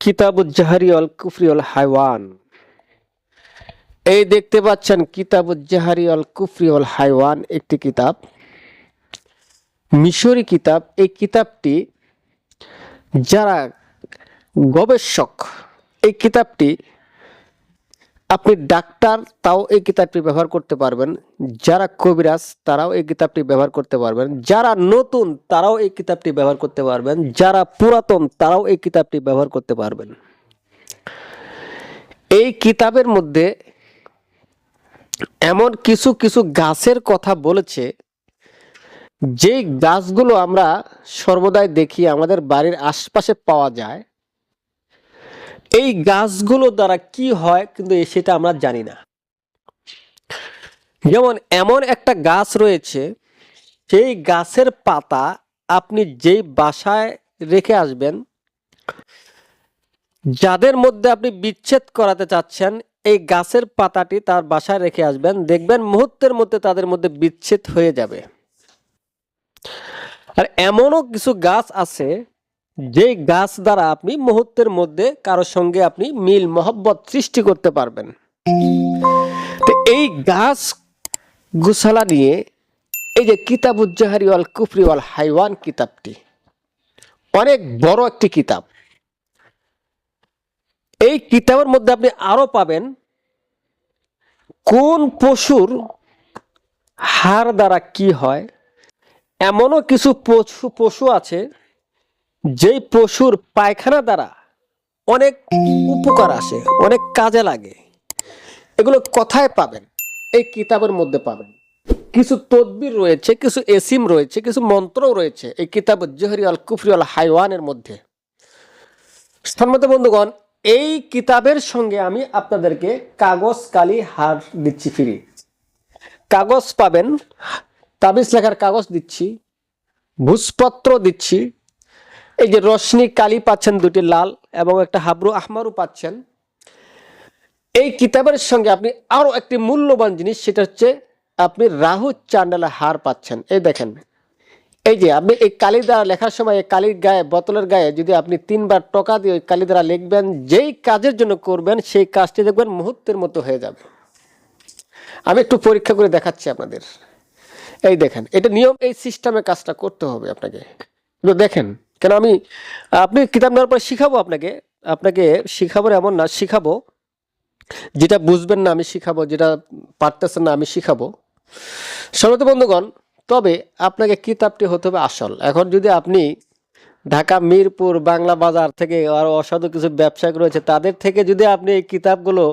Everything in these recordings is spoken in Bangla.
কিতাবুজ জাহারি অল কুফরি অল হাইওয়ান। এই দেখতে পাচ্ছেন কিতাবুজ জাহারি অল কুফরি অল হাইওয়ান, একটি কিতাব, মিশরি কিতাব। এই কিতাবটি যারা গবেষক, এই কিতাবটি আপনি ডাক্তার তাও এই কিতাবটি ব্যবহার করতে পারবেন, যারা কবিরাজ তারাও এই কিতাবটি ব্যবহার করতে পারবেন, যারা নতুন তারাও এই কিতাবটি ব্যবহার করতে পারবেন, যারা পুরাতন তারাও এই কিতাবটি ব্যবহার করতে পারবেন। এই কিতাবের মধ্যে এমন কিছু কিছু গাছের কথা বলেছে, যে গাছগুলো আমরা সর্বদাই দেখি, আমাদের বাড়ির আশপাশে পাওয়া যায়। এই গাছগুলো দ্বারা কি হয় কিন্তু সেটা আমরা জানি না। যেমন এমন একটা গাছ রয়েছে, সেই গাছের পাতা আপনি যেই বাসায় রেখে আসবেন, যাদের মধ্যে আপনি বিচ্ছেদ করাতে চাচ্ছেন, এই গাছের পাতাটি তার বাসায় রেখে আসবেন, দেখবেন মুহূর্তের মধ্যে তাদের মধ্যে বিচ্ছেদ হয়ে যাবে। আর এমনও কিছু গাছ আছে, যে গাছ দ্বারা আপনি মুহূর্তের মধ্যে কারোর সঙ্গে আপনি মিল মহব্বত সৃষ্টি করতে পারবেন। তো এই গাছ গুছালা নিয়ে এই যে কিতাবুজ জাহারি ওয়াল কুফরি ওয়াল হাইওয়ান কিতাবটি অনেক বড় একটি কিতাব। এই কিতাবের মধ্যে আপনি আরো পাবেন কোন পশুর হাড় দ্বারা কি হয়। এমনও কিছু পশু আছে, যেই পশুর পায়খানা দ্বারা অনেক উপকার আসে, অনেক কাজে লাগে। এগুলো কোথায় পাবেন? এই কিতাবের মধ্যে পাবেন। কিছু তদবির রয়েছে, কিছু এসিম রয়েছে, কিছু মন্ত্রও রয়েছে এই কিতাবুজ জাহারি আল কুফরি আল হাইওয়ানের মধ্যে। সম্মানিত বন্ধুগণ, এই কিতাবের সঙ্গে আমি আপনাদেরকে কাগজ কালি হার দিচ্ছি ফ্রি। কাগজ পাবেন, তাবিজ লেখার কাগজ দিচ্ছি, ভূষপত্র দিচ্ছি। এই যে রশনি কালি পাচ্ছেন দুটি লাল, এবং একটা হাবরু আহমারও পাচ্ছেন। এই কিতাবের সঙ্গে আপনি আরো একটি মূল্যবান জিনিস, সেটা হচ্ছে আপনি রাহু চান্ডালা হার পাচ্ছেন। এই দেখেন, এই যে আপনি এই কালি দ্বারা লেখার সময় এই কালির গায়ে, বোতলের গায়ে যদি আপনি 3 বার টকা দিয়ে ওই কালি দ্বারা লিখবেন, যেই কাজের জন্য করবেন সেই কাজটি দেখবেন মুহূর্তের মতো হয়ে যাবে। আমি একটু পরীক্ষা করে দেখাচ্ছি আপনাদের। এই দেখেন, এটা নিয়ম, এই সিস্টেমে কাজটা করতে হবে আপনাকে। দেখেন, কেন আপনি কিতাব নেওয়ার পর শিখাবো আপনাকে শিখাবো, এমন না শিখাবো, যেটা বুঝবেন না আমি শিখাবো, যেটা পারতেছেন না আমি শিখাবো। সম্মানিত বন্ধুগণ, তবে আপনাকে কিতাবটি হতে হবে আসল। এখন যদি আপনি ঢাকা মিরপুর বাংলা বাজার থেকে আরো অসাধু কিছু ব্যবসায়িক রয়েছে, তাদের থেকে যদি আপনি এই কিতাবগুলো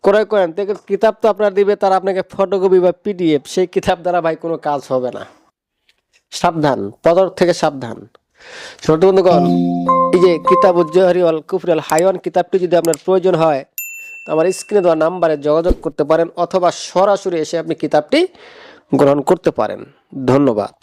ক্রয় করেন, কিতাব তো আপনার দিবে তারা আপনাকে ফটোকপি বা পিডিএফ, সেই কিতাব দ্বারা ভাই কোনো কাজ হবে না। সাবধান, পদার্থ থেকে সাবধান। সম্মানিত বন্ধুগণ, এই যে কিতাবুজ জাহারি আল কুফরি আল হাইওয়ান কিতাবটি যদি আপনার প্রয়োজন হয়, তো আমার স্ক্রিনে দেওয়া নাম্বারে যোগাযোগ করতে পারেন, অথবা সরাসরি এসে আপনি কিতাবটি গ্রহণ করতে পারেন। ধন্যবাদ।